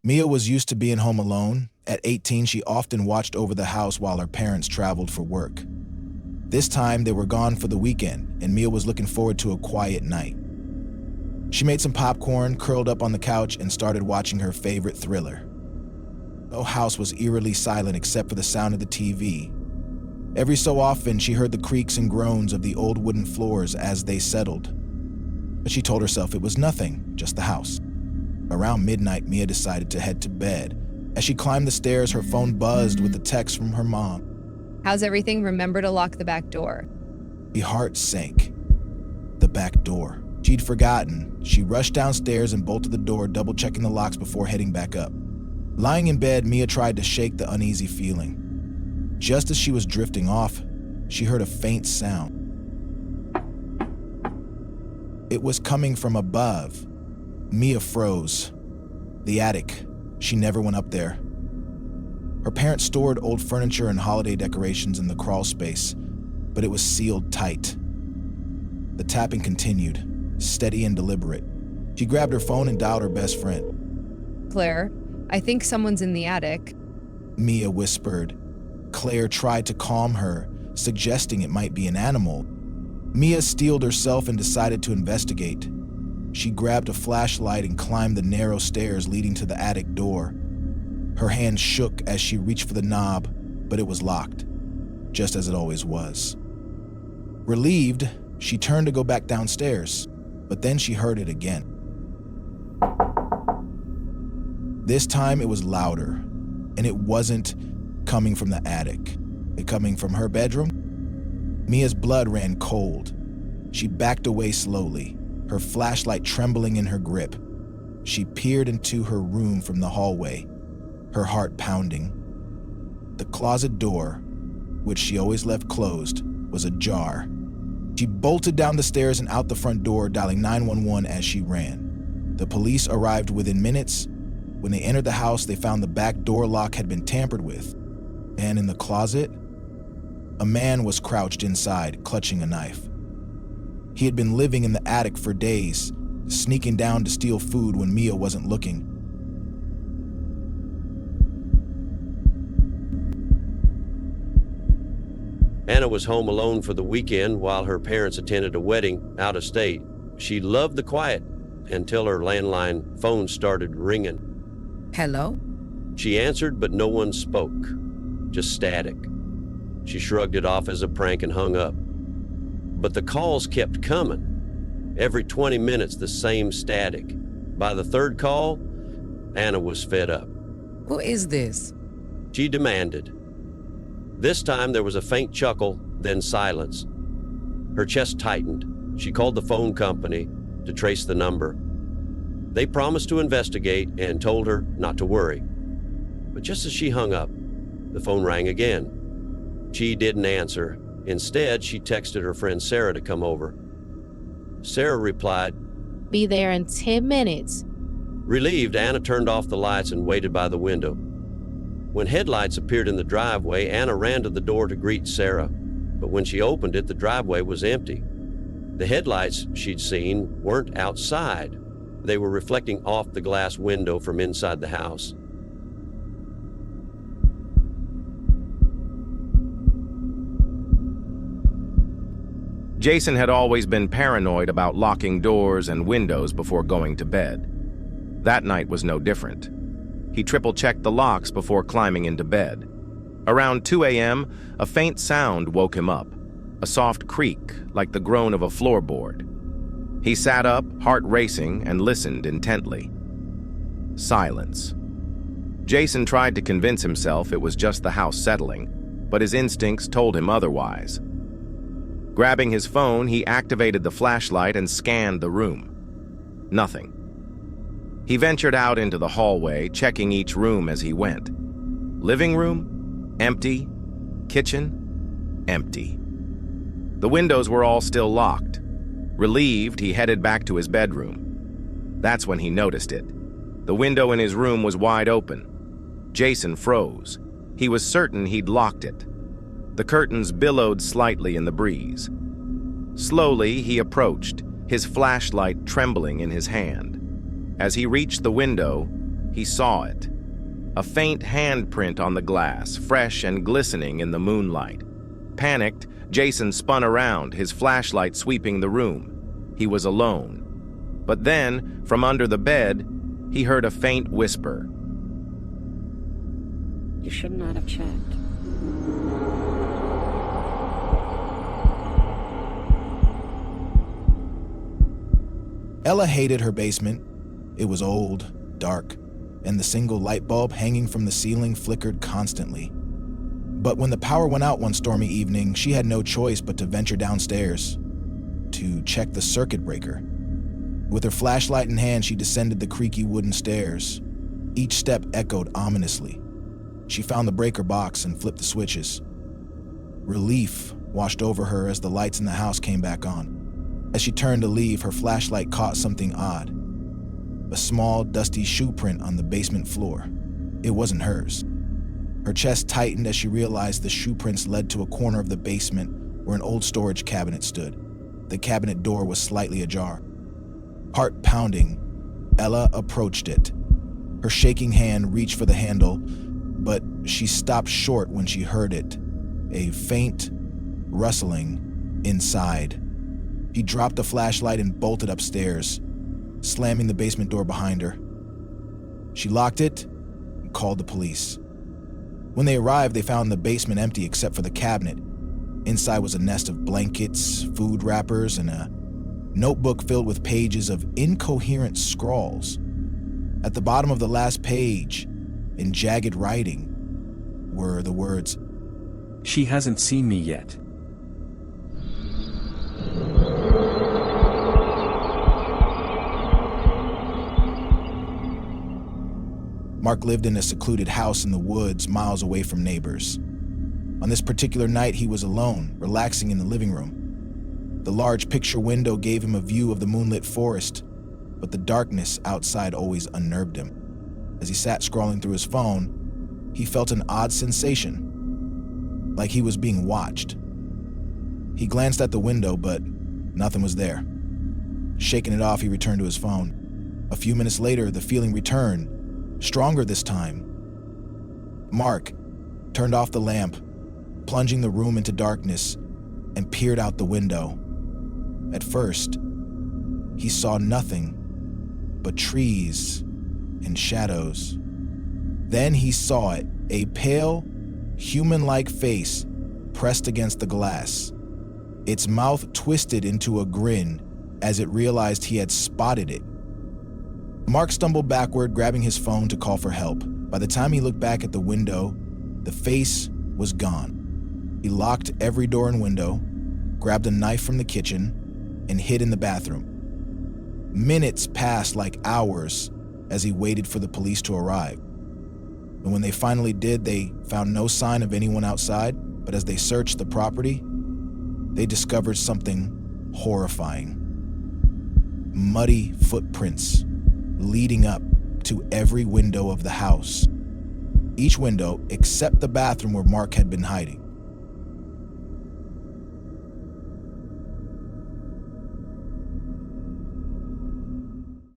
Mia was used to being home alone. At 18, she often watched over the house while her parents traveled for work. This time, they were gone for the weekend, and Mia was looking forward to a quiet night. She made some popcorn, curled up on the couch, and started watching her favorite thriller. The house was eerily silent except for the sound of the TV. Every so often, she heard the creaks and groans of the old wooden floors as they settled. But she told herself it was nothing, just the house. Around midnight, Mia decided to head to bed. As she climbed the stairs, her phone buzzed with a text from her mom. How's everything? Remember to lock the back door. Her heart sank. The back door. She'd forgotten. She rushed downstairs and bolted the door, double-checking the locks before heading back up. Lying in bed, Mia tried to shake the uneasy feeling. Just as she was drifting off, she heard a faint sound. It was coming from above. Mia froze. The attic. She never went up there. Her parents stored old furniture and holiday decorations in the crawl space, but it was sealed tight. The tapping continued, steady and deliberate. She grabbed her phone and dialed her best friend. Claire, I think someone's in the attic. Mia whispered. Claire tried to calm her, suggesting it might be an animal. Mia steeled herself and decided to investigate. She grabbed a flashlight and climbed the narrow stairs leading to the attic door. Her hand shook as she reached for the knob, but it was locked, just as it always was. Relieved, she turned to go back downstairs, but then she heard it again. This time it was louder, and it wasn't coming from the attic. It coming from her bedroom? Mia's blood ran cold. She backed away slowly, her flashlight trembling in her grip. She peered into her room from the hallway, her heart pounding. The closet door, which she always left closed, was ajar. She bolted down the stairs and out the front door, dialing 911 as she ran. The police arrived within minutes. When they entered the house, they found the back door lock had been tampered with. And in the closet, a man was crouched inside, clutching a knife. He had been living in the attic for days, sneaking down to steal food when Mia wasn't looking. Anna was home alone for the weekend while her parents attended a wedding out of state. She loved the quiet until her landline phone started ringing. Hello? She answered, but no one spoke, just static. She shrugged it off as a prank and hung up. But the calls kept coming. Every 20 minutes, the same static. By the third call, Anna was fed up. Who is this? She demanded. This time there was a faint chuckle, then silence. Her chest tightened. She called the phone company to trace the number. They promised to investigate and told her not to worry. But just as she hung up, the phone rang again. She didn't answer. Instead, she texted her friend Sarah to come over. Sarah replied, "Be there in 10 minutes. Relieved, Anna turned off the lights and waited by the window. When headlights appeared in the driveway, Anna ran to the door to greet Sarah. But when she opened it, the driveway was empty. The headlights she'd seen weren't outside. They were reflecting off the glass window from inside the house. Jason had always been paranoid about locking doors and windows before going to bed. That night was no different. He triple-checked the locks before climbing into bed. Around 2 a.m., a faint sound woke him up, a soft creak like the groan of a floorboard. He sat up, heart racing, and listened intently. Silence. Jason tried to convince himself it was just the house settling, but his instincts told him otherwise. Grabbing his phone, he activated the flashlight and scanned the room. Nothing. He ventured out into the hallway, checking each room as he went. Living room? Empty. Kitchen? Empty. The windows were all still locked. Relieved, he headed back to his bedroom. That's when he noticed it. The window in his room was wide open. Jason froze. He was certain he'd locked it. The curtains billowed slightly in the breeze. Slowly, he approached, his flashlight trembling in his hand. As he reached the window, he saw it. A faint handprint on the glass, fresh and glistening in the moonlight. Panicked, Jason spun around, his flashlight sweeping the room. He was alone. But then, from under the bed, he heard a faint whisper. You should not have checked. Ella hated her basement. It was old, dark, and the single light bulb hanging from the ceiling flickered constantly. But when the power went out one stormy evening, she had no choice but to venture downstairs to check the circuit breaker. With her flashlight in hand, she descended the creaky wooden stairs. Each step echoed ominously. She found the breaker box and flipped the switches. Relief washed over her as the lights in the house came back on. As she turned to leave, her flashlight caught something odd. A small, dusty shoe print on the basement floor. It wasn't hers. Her chest tightened as she realized the shoe prints led to a corner of the basement where an old storage cabinet stood. The cabinet door was slightly ajar. Heart pounding, Ella approached it. Her shaking hand reached for the handle, but she stopped short when she heard it, a faint rustling inside. He dropped the flashlight and bolted upstairs, slamming the basement door behind her. She locked it and called the police. When they arrived, they found the basement empty except for the cabinet. Inside was a nest of blankets, food wrappers, and a notebook filled with pages of incoherent scrawls. At the bottom of the last page, in jagged writing, were the words, "She hasn't seen me yet." Mark lived in a secluded house in the woods, miles away from neighbors. On this particular night, he was alone, relaxing in the living room. The large picture window gave him a view of the moonlit forest, but the darkness outside always unnerved him. As he sat scrolling through his phone, he felt an odd sensation, like he was being watched. He glanced at the window, but nothing was there. Shaking it off, he returned to his phone. A few minutes later, the feeling returned, stronger this time. Mark turned off the lamp, plunging the room into darkness, and peered out the window. At first, he saw nothing but trees and shadows. Then he saw it, a pale, human-like face pressed against the glass. Its mouth twisted into a grin as it realized he had spotted it. Mark stumbled backward, grabbing his phone to call for help. By the time he looked back at the window, the face was gone. He locked every door and window, grabbed a knife from the kitchen, and hid in the bathroom. Minutes passed like hours as he waited for the police to arrive. And when they finally did, they found no sign of anyone outside, but as they searched the property, they discovered something horrifying. Muddy footprints leading up to every window of the house. Each window except the bathroom where Mark had been hiding.